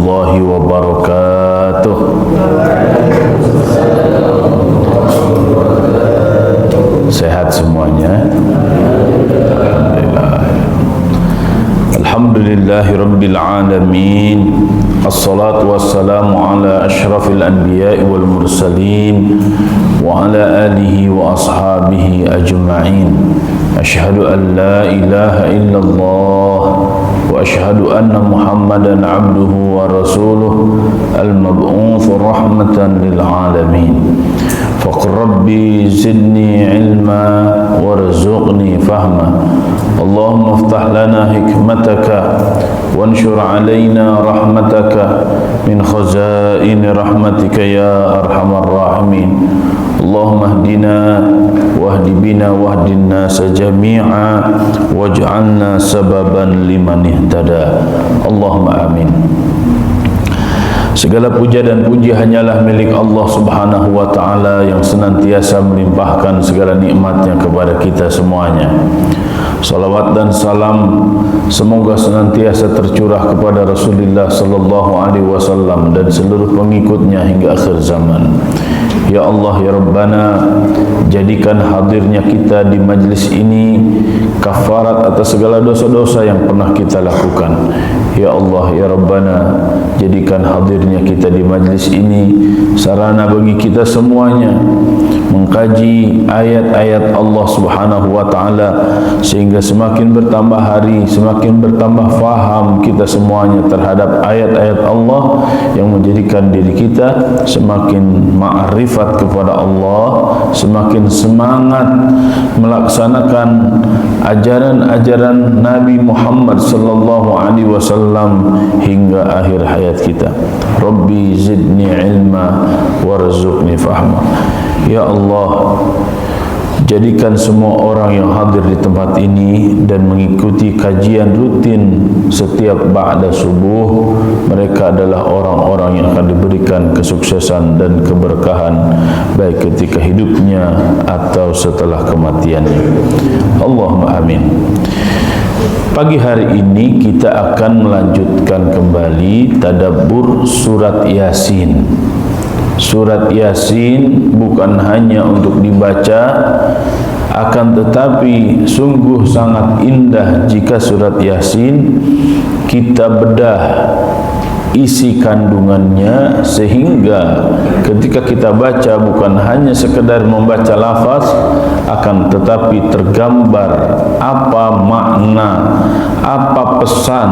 warahmatullahi wabarakatuh. Sehat semuanya? Alhamdulillah. Alhamdulillahi rabbil alamin. Assalatu wassalamu ala ashrafil anbiya'i wal mursalin wa ala alihi wa ashabihi ajma'in. Ashhadu an la ilaha illallah wa ashhadu anna Muhammadan abduhu wa rasuluh al-mab'uts rahmatan lil alamin. Faqur rabbi zidni ilma warzuqni fahma. Allahumma iftah lana hikmataka wanshur alaina rahmataka min khazain rahmatika ya arhamar rahimin. Allahumma hdina wahdi bina wahdin nasa jami'a waj'alna sababan liman ihtada. Allahumma amin. Segala puja dan puji hanyalah milik Allah Subhanahu wa ta'ala yang senantiasa melimpahkan segala nikmatnya kepada kita semuanya. Salawat dan salam semoga senantiasa tercurah kepada Rasulullah sallallahu alaihi wasallam dan seluruh pengikutnya hingga akhir zaman. Ya Allah ya Rabbana, jadikan hadirnya kita di majlis ini kafarat atas segala dosa-dosa yang pernah kita lakukan. Ya Allah ya Rabbana, jadikan hadirnya kita di majlis ini sarana bagi kita semuanya mengkaji ayat-ayat Allah Subhanahu wa ta'ala, sehingga semakin bertambah hari, semakin bertambah faham kita semuanya terhadap ayat-ayat Allah yang menjadikan diri kita semakin ma'rifat kepada Allah, semakin semangat melaksanakan ajaran-ajaran Nabi Muhammad sallallahu alaihi wasallam hingga akhir hayat kita. Rabbi zidni ilma warzuqni fahma. Ya Allah, jadikan semua orang yang hadir di tempat ini dan mengikuti kajian rutin setiap ba'da subuh, mereka adalah orang-orang yang akan diberikan kesuksesan dan keberkahan baik ketika hidupnya atau setelah kematiannya. Allahumma amin. Pagi hari ini kita akan melanjutkan kembali tadabbur surat Yasin. Surat Yasin bukan hanya untuk dibaca, akan tetapi sungguh sangat indah jika surat Yasin kita bedah isi kandungannya, sehingga ketika kita baca bukan hanya sekedar membaca lafaz, akan tetapi tergambar apa makna, apa pesan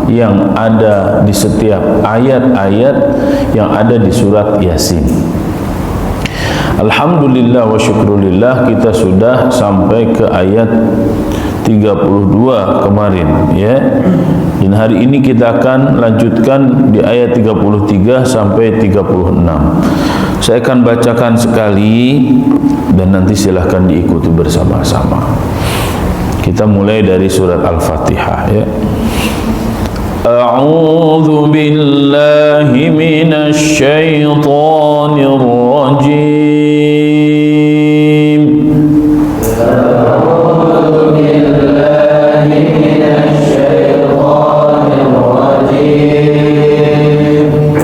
yang ada di setiap ayat-ayat yang ada di surat Yasin. Alhamdulillah wa syukrulillah, kita sudah sampai ke ayat 32 kemarin, ya. Dan hari ini kita akan lanjutkan di ayat 33 sampai 36. Saya akan bacakan sekali dan nanti silahkan diikuti bersama-sama. Kita mulai dari surat Al-Fatihah, ya. A'udzu billahi minasy syaithanir rajim.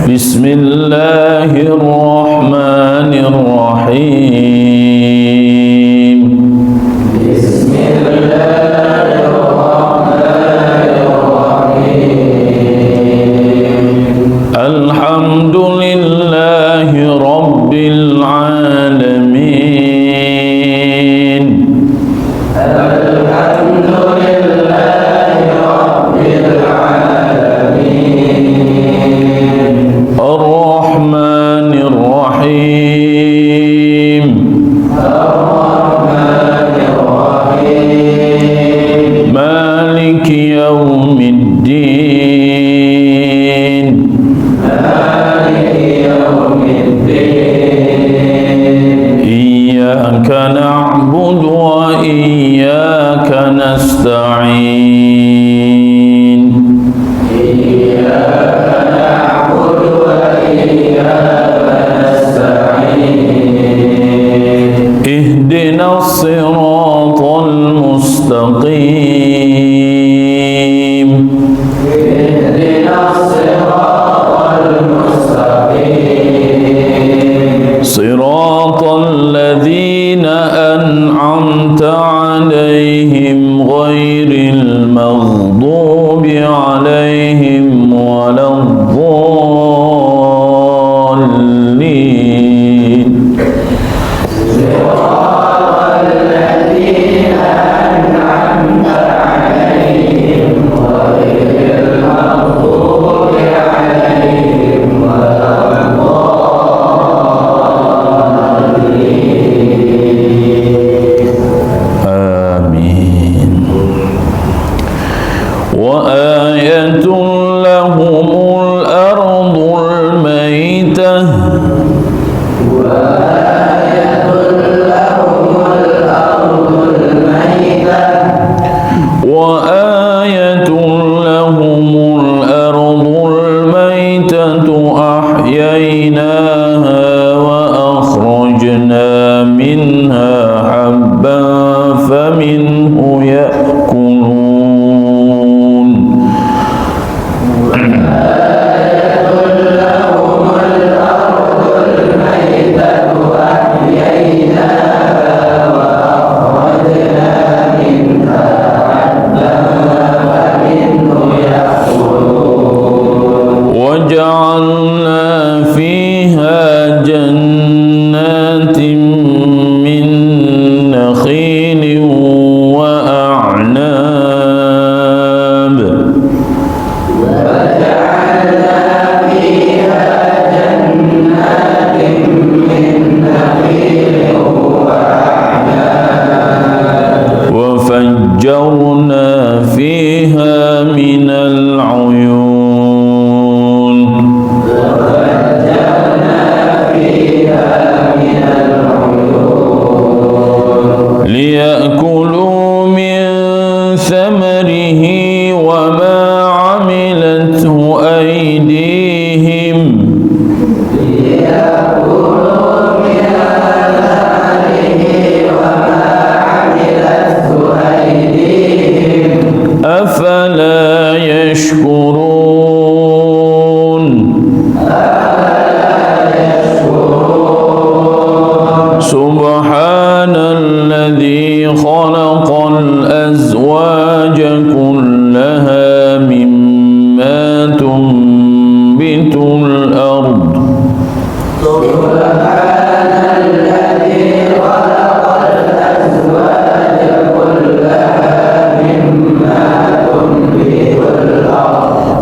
Bismillahirrahmanirrahim. Bismillahirrahmanirrahim. Alhamdulillahi rabbil alamin. Alhamdulillahi rabbil alamin. Ar-Rahmanir Rahim. Ar-Rahmanir Rahim. Maliki yaumiddin. Maliki yaumiddin. Iyyaka na'budu wa iyyaka nasta'in. Iyyaka na'budu wa iyyaka nasta'in. Ihdinas siratal mustaqim. Ihdinas siratal عليهم ولا الضالين صراط الذين أنعمت عليهم غير المغضوب عليهم ولا وآية لهم الأرض الميتة وآية لهم الأرض الميتة أحييناها وأخرجنا منها حبا فمنه يأكلون وجعلنا فيها جنات من نخيل وأعناب وفجرنا فيها من العيون ليأكلوا من ثمره وما عملته أيديهم أفلا يشكرون سبحان الذي خلق الأزواج كلها مما تنبت الأرض سبحان الذي خلق الأزواج كلها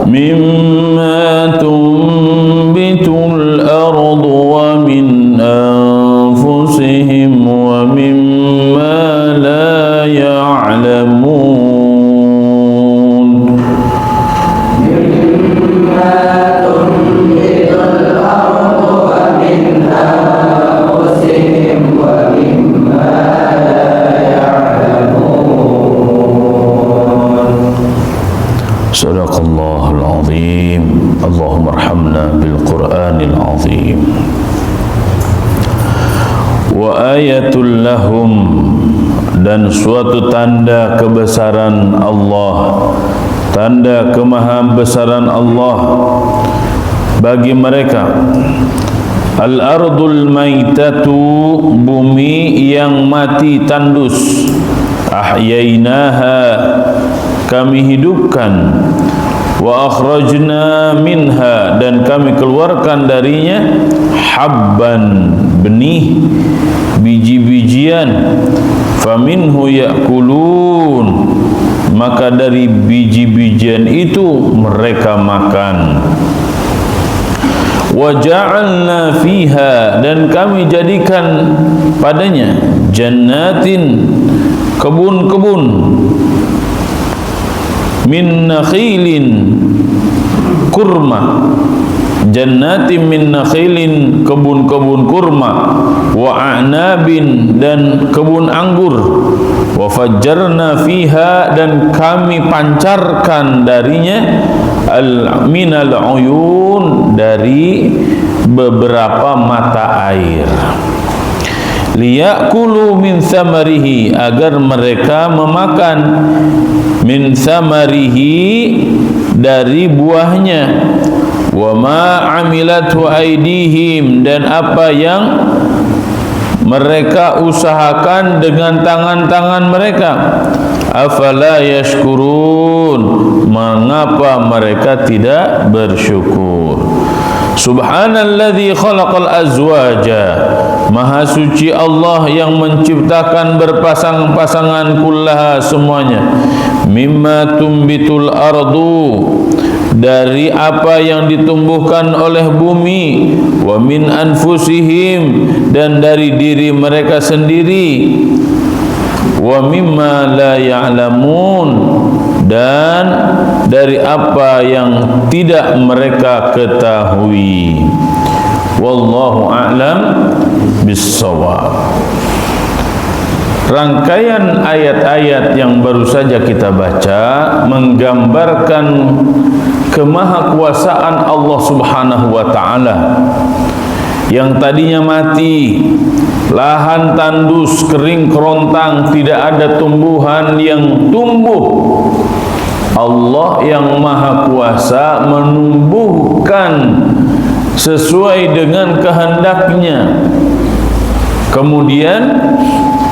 مما تنبت الأرض ومن أنفسهم ومما لا يعلمون مما تنبت الأرض ومن أنفسهم ومما لا يعلمون صدق الله العظيم اللهم ارحمنا بالقرآن العظيم wa ayatul lahum, dan suatu tanda kebesaran Allah, tanda kemahabesaran Allah bagi mereka. Al-ardul maitatu, bumi yang mati tandus. Ahyainaha, kami hidupkan. Wa akhrajna minha, dan kami keluarkan darinya habban, benih, biji-bijian. Faminhu ya'kulun, maka dari biji-bijian itu mereka makan. Wa ja'alna fiha, dan kami jadikan padanya jannatin, kebun-kebun, min nakhilin, kurma, jannatin min nakhilin, kebun-kebun kurma, wa a'nabin, dan kebun anggur, wa fajjarna fiha, dan kami pancarkan darinya minal uyun, dari beberapa mata air. Liyakulu min samarihi, agar mereka memakan min samarihi, dari buahnya. Wa ma amilatu aidihim, dan apa yang mereka usahakan dengan tangan-tangan mereka. Afala yashkurun, mengapa mereka tidak bersyukur? Subhanalladzi khalaqal azwaja, maha suci Allah yang menciptakan berpasang-pasangan kullaha semuanya, mimma tumbitul ardu, dari apa yang ditumbuhkan oleh bumi, wa min anfusihim, dan dari diri mereka sendiri, wa mimma la ya'lamun, dan dari apa yang tidak mereka ketahui. Wallahu a'lam bissawab. Rangkaian ayat-ayat yang baru saja kita baca menggambarkan kemahakuasaan Allah Subhanahu wa ta'ala. Yang tadinya mati, lahan tandus, kering kerontang, tidak ada tumbuhan yang tumbuh, Allah yang maha kuasa menumbuhkan sesuai dengan kehendaknya. Kemudian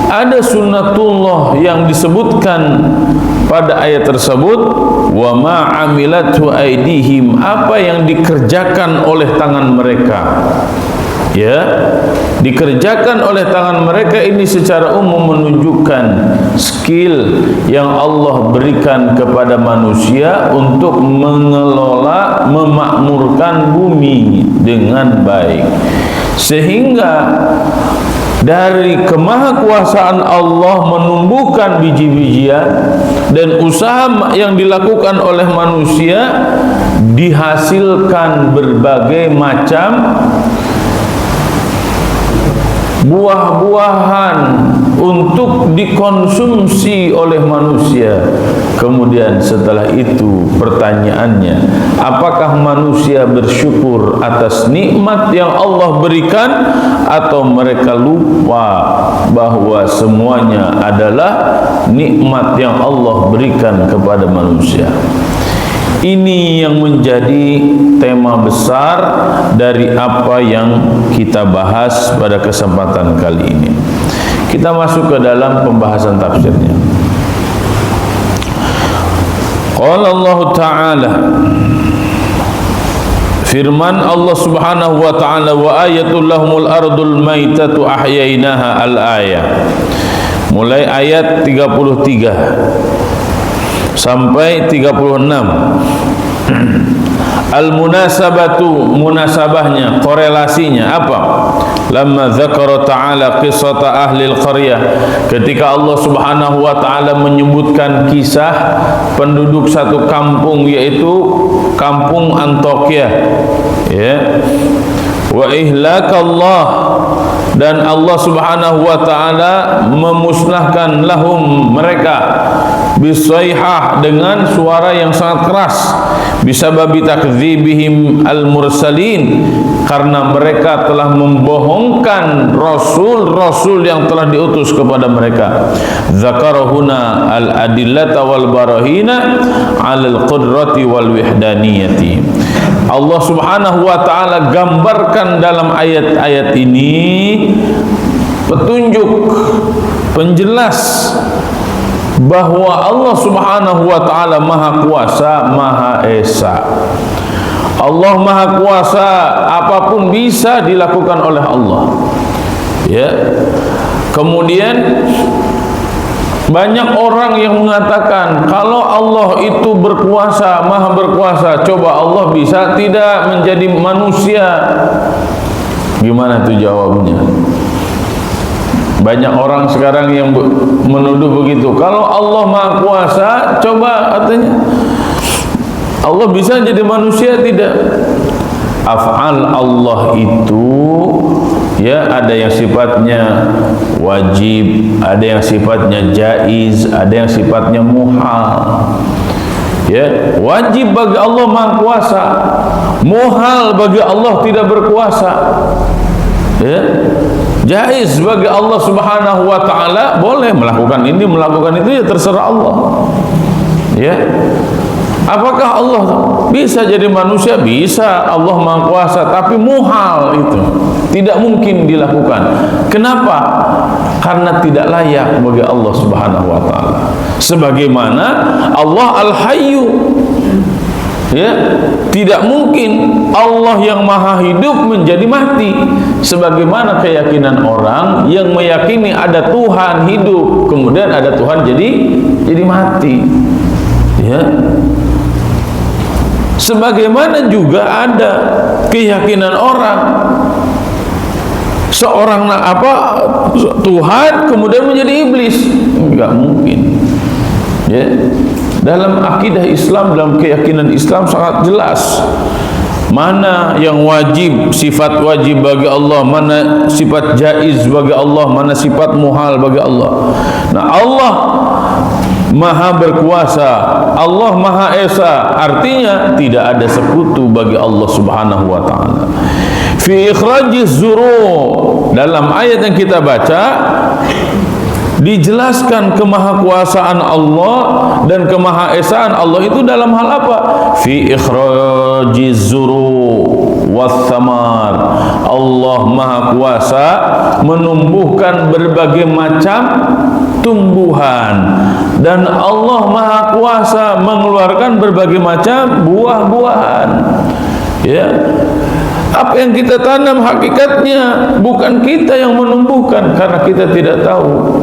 ada sunnatullah yang disebutkan pada ayat tersebut, wa ma amilathu aidihim, apa yang dikerjakan oleh tangan mereka. Ya, dikerjakan oleh tangan mereka ini secara umum menunjukkan skill yang Allah berikan kepada manusia untuk mengelola, memakmurkan bumi dengan baik. Sehingga dari kemahakuasaan Allah menumbuhkan biji-bijian, dan usaha yang dilakukan oleh manusia dihasilkan berbagai macam buah-buahan untuk dikonsumsi oleh manusia. Kemudian setelah itu pertanyaannya, apakah manusia bersyukur atas nikmat yang Allah berikan, atau mereka lupa bahwa semuanya adalah nikmat yang Allah berikan kepada manusia? Ini yang menjadi tema besar dari apa yang kita bahas pada kesempatan kali ini. Kita masuk ke dalam pembahasan tafsirnya. Qala Allah Ta'ala, firman Allah Subhanahu wa Ta'ala, wa ayatul lahumul ardul maitatu ahyainaha, al-ayah. Mulai ayat 33 sampai 36. Al-munasabatu, munasabahnya, korelasinya apa? Lamma dzakara ta'ala qissata ahli al-qaryah, ketika Allah Subhanahu wa ta'ala menyebutkan kisah penduduk satu kampung, yaitu kampung Antiokhia, ya. Wa ihlakallah, dan Allah Subhanahu wa ta'ala memusnahkan lahum mereka bisaihah, dengan suara yang sangat keras, bisababi takdzibihim al-mursalin, karena mereka telah membohongkan rasul-rasul yang telah diutus kepada mereka. Zakarahuna al-adillata wal barahina 'alal qudrati wal wahdaniyati. Allah Subhanahu wa ta'ala gambarkan dalam ayat-ayat ini petunjuk, penjelas bahwa Allah Subhanahu wa ta'ala maha kuasa, maha esa. Allah maha kuasa, apapun bisa dilakukan oleh Allah, ya. Kemudian banyak orang yang mengatakan kalau Allah itu berkuasa, maha berkuasa, coba Allah bisa tidak menjadi manusia? Gimana tuh jawabnya? Banyak orang sekarang yang menuduh begitu. Kalau Allah maha kuasa, coba katanya Allah bisa jadi manusia? Tidak. Af'al Allah itu, ya, ada yang sifatnya wajib, ada yang sifatnya jaiz, ada yang sifatnya muhal. Ya, wajib bagi Allah maha kuasa, muhal bagi Allah tidak berkuasa. Ya, jaiz bagi Allah Subhanahu wa ta'ala, boleh melakukan ini, melakukan itu, ya terserah Allah. Ya, Apakah Allah bisa jadi manusia? Bisa, Allah Maha Kuasa, tapi muhal itu, tidak mungkin dilakukan. Kenapa? Karena tidak layak bagi Allah Subhanahu wa taala. Sebagaimana Allah Al-Hayyu, ya, tidak mungkin Allah yang maha hidup menjadi mati, sebagaimana keyakinan orang yang meyakini ada Tuhan hidup kemudian ada Tuhan jadi mati, ya. Sebagaimana juga ada keyakinan orang seorang Tuhan kemudian menjadi iblis, enggak mungkin, ya. Dalam akidah Islam, dalam keyakinan Islam sangat jelas mana yang wajib, sifat wajib bagi Allah, mana sifat jaiz bagi Allah, mana sifat muhal bagi Allah. Nah, Allah Maha berkuasa, Allah Maha Esa, artinya tidak ada sekutu bagi Allah Subhanahu wa taala. Fi ikhrajiz zuru', dalam ayat yang kita baca dijelaskan kemahakuasaan Allah dan kemahaesaan Allah itu dalam hal apa? Fi ikhrajiz zuru' was-samar. Allah Maha Kuasa menumbuhkan berbagai macam tumbuhan, dan Allah Maha Kuasa mengeluarkan berbagai macam buah-buahan, ya. Apa yang kita tanam hakikatnya bukan kita yang menumbuhkan, karena kita tidak tahu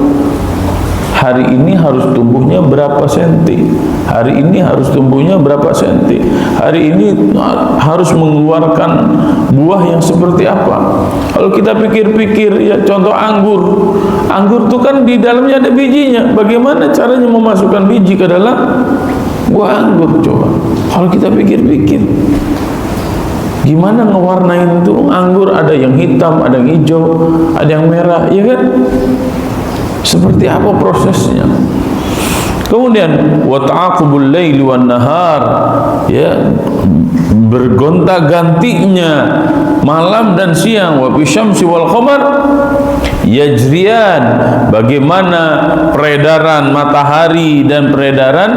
hari ini harus tumbuhnya berapa senti, hari ini harus tumbuhnya berapa senti, hari ini harus mengeluarkan buah yang seperti apa. Kalau kita pikir-pikir, ya, contoh anggur itu kan di dalamnya ada bijinya. Bagaimana caranya memasukkan biji ke dalam buah anggur? Coba kalau kita pikir-pikir, gimana ngewarnain itu anggur? Ada yang hitam, ada yang hijau, ada yang merah, ya kan? Seperti apa prosesnya? Kemudian wa ta'aqubul laili wan nahar, ya, bergonta-gantinya malam dan siang. Wa bisyamsi wal qamar yajriyan, bagaimana peredaran matahari dan peredaran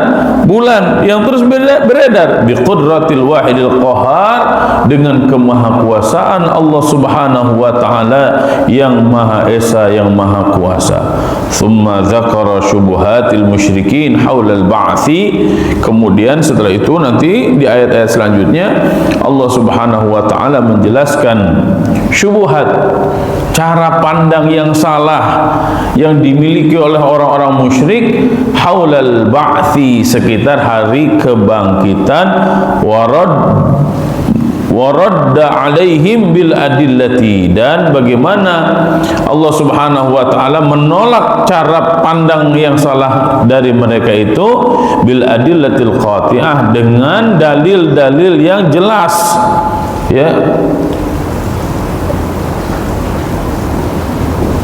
bulan yang terus beredar biqudratil wahidil qahar, dengan kemahakuasaan Allah Subhanahu wa taala yang Maha Esa, yang Maha Kuasa. Thumma dzakara syubuhatil musyrikin haulal ba'tsi, kemudian setelah itu nanti di ayat-ayat selanjutnya Allah Subhanahu wa taala menjelaskan syubhat, cara pandang yang salah yang dimiliki oleh orang-orang musyrik haulal ba'tsi, sekitar hari kebangkitan, waradda alaihim bil adillati, dan bagaimana Allah Subhanahu wa taala menolak cara pandang yang salah dari mereka itu bil adillatil qati'ah, dengan dalil-dalil yang jelas, ya,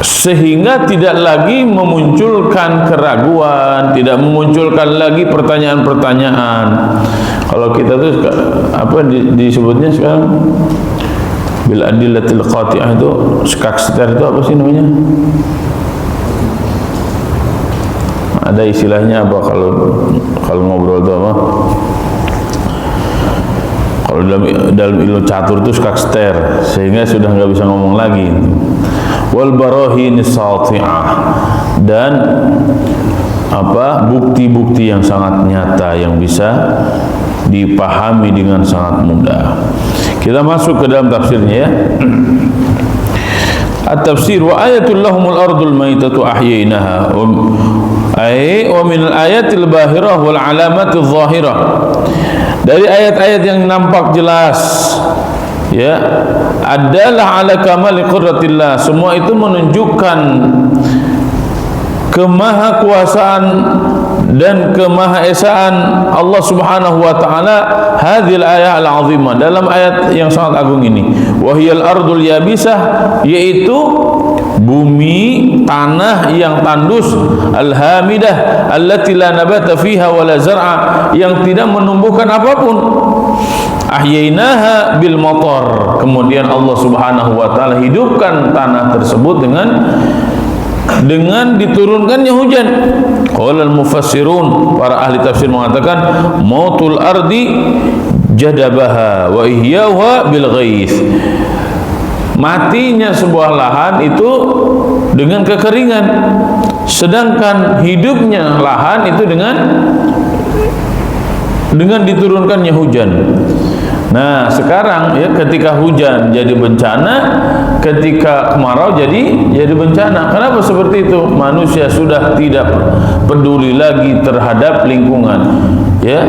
sehingga tidak lagi memunculkan keraguan, tidak memunculkan lagi pertanyaan-pertanyaan. Kalau kita tuh apa disebutnya sekarang bil adillatil qati'ah, itu skakster itu apa sih namanya? Ada istilahnya apa kalau ngobrol itu apa? Kalau dalam ilmu catur itu skakster, sehingga sudah nggak bisa ngomong lagi. Wal barahin sati'ah, dan apa, bukti-bukti yang sangat nyata yang bisa dipahami dengan sangat mudah. Kita masuk ke dalam tafsirnya, ya. At-tafsir wa ayatul lahumul ardul maitatu ahyainaha wa min al-ayatil bahirah wal alamatil zahirah. Dari ayat-ayat yang nampak jelas, ya, adalah ala kamali qudratillah, semua itu menunjukkan kemahakuasaan dan kemahaesaan Allah Subhanahu wa taala. Hadhil ayat al-azimah, dalam ayat yang sangat agung ini, wahiyal ardul yabisah, yaitu bumi, tanah yang tandus, al-hamidah allati la nabata fiha wala zar'a, yang tidak menumbuhkan apapun. Ahyainaha bil matar, kemudian Allah Subhanahu wa taala hidupkan tanah tersebut dengan dengan diturunkannya hujan. Qala al-mufassirun, para ahli tafsir mengatakan mautul ardi jadabaha wa ihyauha bil ghaith. Matinya sebuah lahan itu dengan kekeringan, sedangkan hidupnya lahan itu dengan diturunkannya hujan. Nah, sekarang ya, ketika hujan jadi bencana, ketika kemarau jadi bencana. Kenapa seperti itu? Manusia sudah tidak peduli lagi terhadap lingkungan. Ya,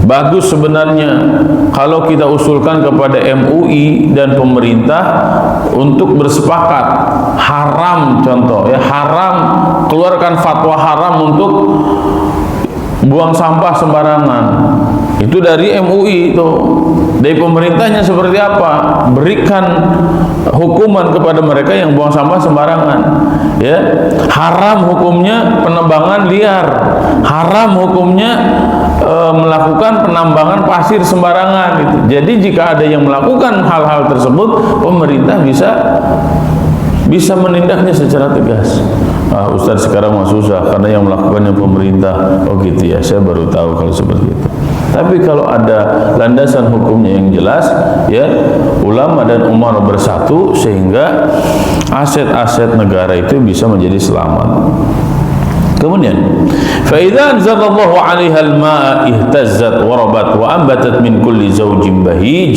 bagus sebenarnya kalau kita usulkan kepada MUI dan pemerintah untuk bersepakat haram, contoh ya, haram, keluarkan fatwa haram untuk buang sampah sembarangan. Itu dari MUI itu. Dari pemerintahnya seperti apa? Berikan hukuman kepada mereka yang buang sampah sembarangan. Ya, haram hukumnya penebangan liar. Haram hukumnya melakukan penambangan pasir sembarangan gitu. Jadi jika ada yang melakukan hal-hal tersebut, pemerintah bisa menindaknya secara tegas. Ustaz sekarang mah susah karena yang melakukannya pemerintah. Oh gitu ya, saya baru tahu kalau seperti itu. Tapi kalau ada landasan hukumnya yang jelas, ya, ulama dan umarah bersatu sehingga aset-aset negara itu bisa menjadi selamat. Kemudian, فَإِذَا أَنْزَلَ اللَّهُ عَلَيْهَا الْمَاءَ اهْتَزَّتْ وَرَبَتْ وَأَنْبَتَتْ مِنْ كُلِّ زَوْجٍ بَهِيجٍ.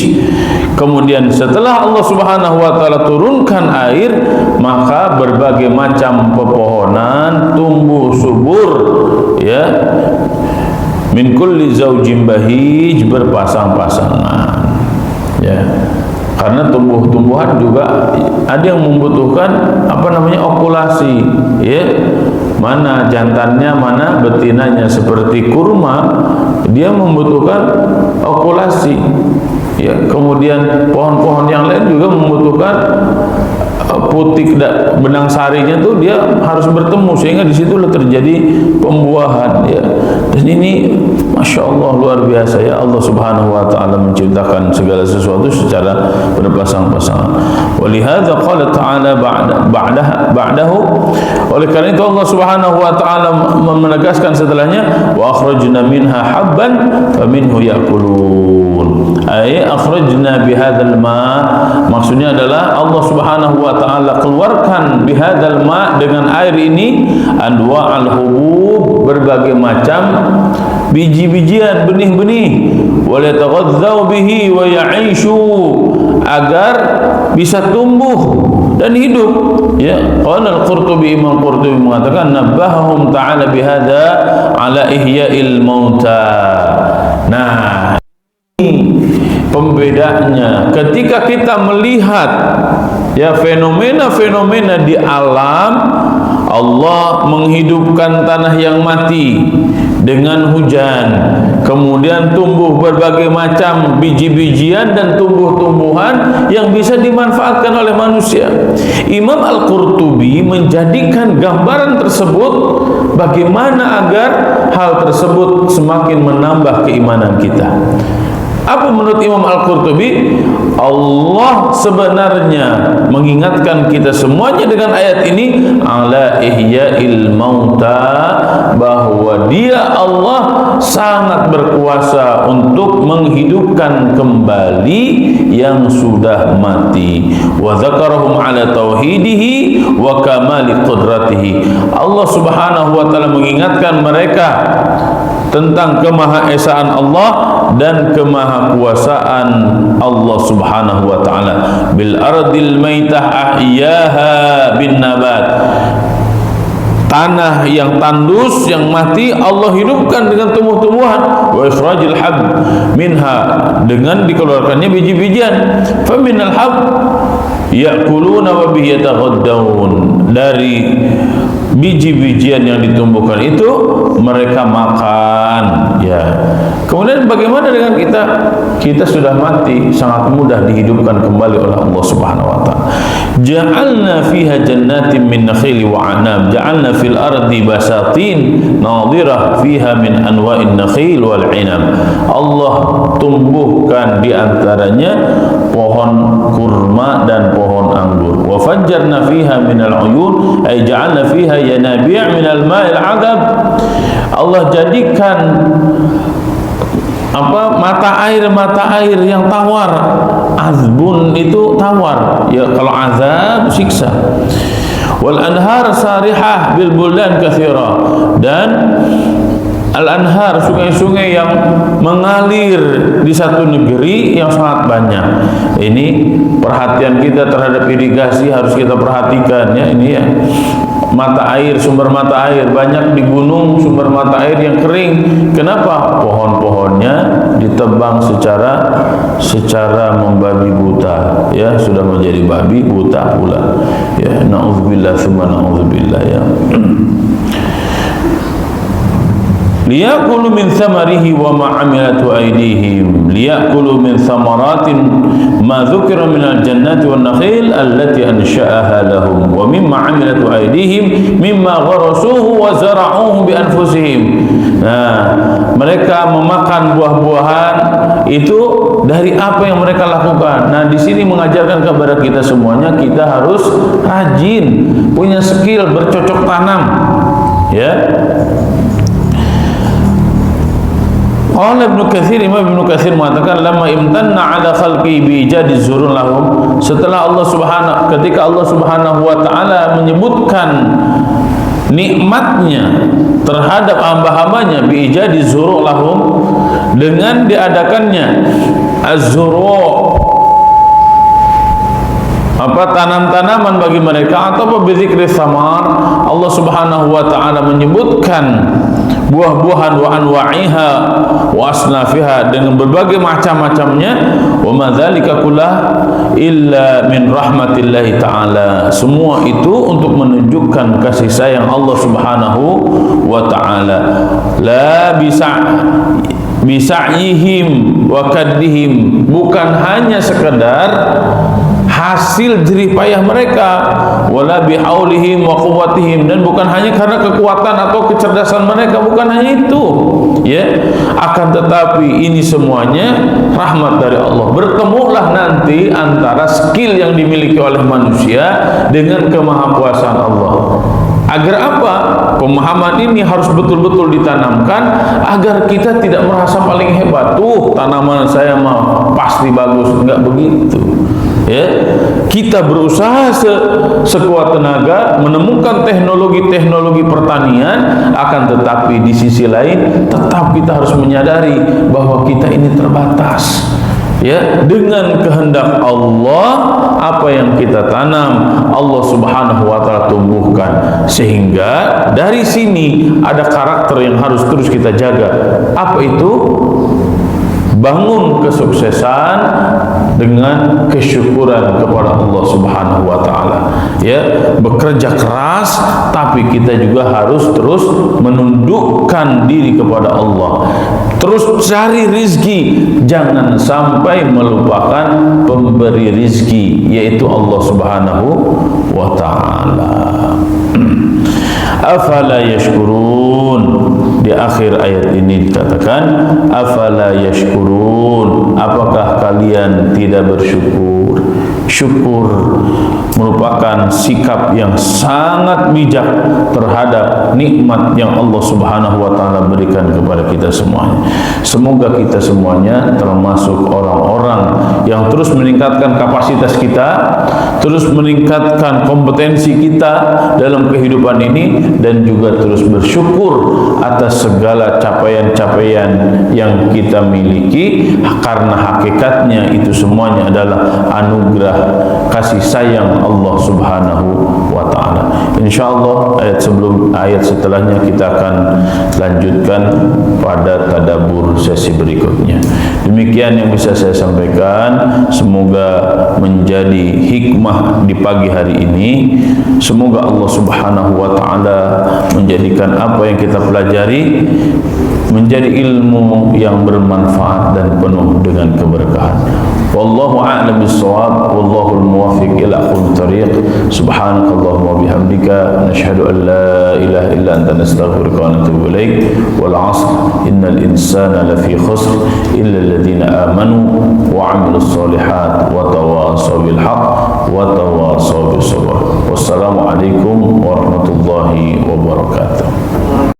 Kemudian setelah Allah Subhanahu wa taala turunkan air, maka berbagai macam pepohonan tumbuh subur, ya, min kulli zaujin bahij, berpasang-pasangan, ya. Karena tumbuh-tumbuhan juga ada yang membutuhkan okulasi, ya. Mana jantannya, mana betinanya. Seperti kurma, dia membutuhkan okulasi, ya. Kemudian pohon-pohon yang lain juga membutuhkan putik benang sarinya tuh dia harus bertemu sehingga di situ terjadi pembuahan, ya. Dan ini Masya Allah luar biasa, ya. Allah Subhanahu wa taala menciptakan segala sesuatu secara berpasang-pasangan. Walihadza qala ta'ala ba'dahu, oleh karena itu Allah Subhanahu wa taala menegaskan setelahnya, wa akhrajna minha habban faminhu ya'kulun. Ay akhrajna bihadzal ma, maksudnya adalah Allah Subhanahu wa taala keluarkan bihadzal ma, dengan air ini, anwa'al hubub, berbagai macam biji-bijian, benih-benih, wa yataghadzau bihi wa ya'ishu, agar bisa tumbuh dan hidup, ya. Qala al-Qurtubi, Imam Qurtubi mengatakan nabbahum ta'ala bihadza ala ihya'il mauta. Nah, pembedanya ketika kita melihat, ya, fenomena-fenomena di alam. Allah menghidupkan tanah yang mati dengan hujan, kemudian tumbuh berbagai macam biji-bijian dan tumbuh-tumbuhan yang bisa dimanfaatkan oleh manusia. Imam Al-Qurtubi menjadikan gambaran tersebut bagaimana agar hal tersebut semakin menambah keimanan kita. Apa menurut Imam Al-Qurtubi? Allah sebenarnya mengingatkan kita semuanya dengan ayat ini, ala ihya'il mauta, bahwa Dia Allah sangat berkuasa untuk menghidupkan kembali yang sudah mati. Wa dzakarahum ala tauhidihi wa kamali qudratihi. Allah Subhanahu wa taala mengingatkan mereka tentang kemahaesaan Allah dan kemahakuasaan Allah Subhanahu wa taala. Bil ardil maitah ahyaha bin nabat, tanah yang tandus, yang mati, Allah hidupkan dengan tumbuh-tumbuhan. Wa ikhrajil hab minha, dengan dikeluarkannya biji-bijian. Fa minal hab ya'kuluna wa bihi yataghaddaun, dari biji-bijian yang ditumbuhkan itu mereka makan, ya. Kemudian bagaimana dengan kita? Kita sudah mati, sangat mudah dihidupkan kembali oleh Allah Subhanahu wa taala. Ja'alna fiha jannatin min nakhili wa a'nab, ja'alna fil ardi basatin nadhirah fiha min anwa'in nakhil wal 'inab. Allah tumbuhkan di antaranya pohon kurma dan pohon anggur. anbur. Wa fajjarna fiha minal uyun, ay ja'alna fiha yanabi' minal ma'il 'adab. Allah jadikan mata air yang tawar. Azbun itu tawar, ya kalau azab siksa. Wal anhar sarihah bil buldan katsira, dan al-anhar, sungai-sungai yang mengalir di satu negeri yang sangat banyak. Ini perhatian kita terhadap irigasi harus kita perhatikan, ya. Ini ya, mata air, sumber mata air banyak di gunung, sumber mata air yang kering. Kenapa? Pohon-pohonnya ditebang secara membabi buta, ya, sudah menjadi babi buta pula, ya. Na'udzubillah tsumma na'udzubillah, ya. Liyakulu min thamarihi wa ma 'amilatu aydihim, liyakulu min thamaratin ma dzukira min al-jannati wan nakhil allati ansha'aha lahum wa mimma 'amilatu aydihim mimma gharasuhu wa zara'uhu bi anfusihim. Nah, mereka memakan buah-buahan itu dari apa yang mereka lakukan. Nah, di sini mengajarkan kepada kita semuanya, kita harus rajin, punya skill bercocok tanam, ya. Imam Ibnu Katsir mengatakan, lamma imtanna ala khalqi bi ijadi zurun lahum, setelah ketika Allah Subhanahu wa taala menyebutkan nikmatnya terhadap hamba-hambanya, bi ijadi zuru lahum, dengan diadakannya az-zuru, tanam-tanaman bagi mereka, atau bizikri samar, Allah Subhanahu wa taala menyebutkan buah-buahan wa anwa'iha wa asnafiha, dengan berbagai macam-macamnya. Wa ma dzalika kullah illa min rahmatillahi ta'ala, semua itu untuk menunjukkan kasih sayang Allah Subhanahu wa ta'ala. La bisa'yihim wa kaddihim, bukan hanya sekedar hasil jerih payah mereka, wala bihaulihim wa quwwatihim, dan bukan hanya karena kekuatan atau kecerdasan mereka, bukan hanya itu, ya, akan tetapi ini semuanya rahmat dari Allah. Bertemulah nanti antara skill yang dimiliki oleh manusia dengan kemahakuasaan Allah. Agar apa? Pemahaman ini harus betul-betul ditanamkan agar kita tidak merasa paling hebat. Tanaman saya mah pasti bagus, enggak begitu. Ya, kita berusaha sekuat tenaga menemukan teknologi pertanian, akan tetapi di sisi lain tetap kita harus menyadari bahwa kita ini terbatas. Ya, dengan kehendak Allah, apa yang kita tanam Allah Subhanahu wa taala tumbuhkan. Sehingga dari sini ada karakter yang harus terus kita jaga. Apa itu? Bangun kesuksesan dengan kesyukuran kepada Allah Subhanahu wa taala. Ya, bekerja keras, tapi kita juga harus terus menundukkan diri kepada Allah. Terus cari rizki, jangan sampai melupakan pemberi rizki, yaitu Allah Subhanahu wa taala. Afala yashkurun. Di akhir ayat ini dikatakan, afala yashkurun, apakah kalian tidak bersyukur? Syukur merupakan sikap yang sangat bijak terhadap nikmat yang Allah Subhanahu wa taala berikan kepada kita semuanya. Semoga kita semuanya termasuk orang-orang yang terus meningkatkan kapasitas kita, terus meningkatkan kompetensi kita dalam kehidupan ini, dan juga terus bersyukur atas segala capaian-capaian yang kita miliki, karena hakikatnya itu semuanya adalah anugerah kasih sayang Allah Subhanahu wa taala. Insyaallah ayat setelahnya kita akan lanjutkan pada tadabbur sesi berikutnya. Demikian yang bisa saya sampaikan, semoga menjadi hikmah di pagi hari ini. Semoga Allah Subhanahu wa taala menjadikan apa yang kita pelajari menjadi ilmu yang bermanfaat dan penuh dengan keberkahan. Wallahu a'lam bis-shawab, wallahu al-muwaffiq ila aqwamit thariq. Subhanakallahumma wa bihamdika, nashhadu an la ilaha illa anta, nastaghfiruka wa natubu ilaik. Wal 'asr, innal insana lafi khusr illa alladhina amanu wa 'amilus shalihat wa tawassaw bil haqq wa tawasaw bis sabr. Wassalamualaikum warahmatullahi wabarakatuh.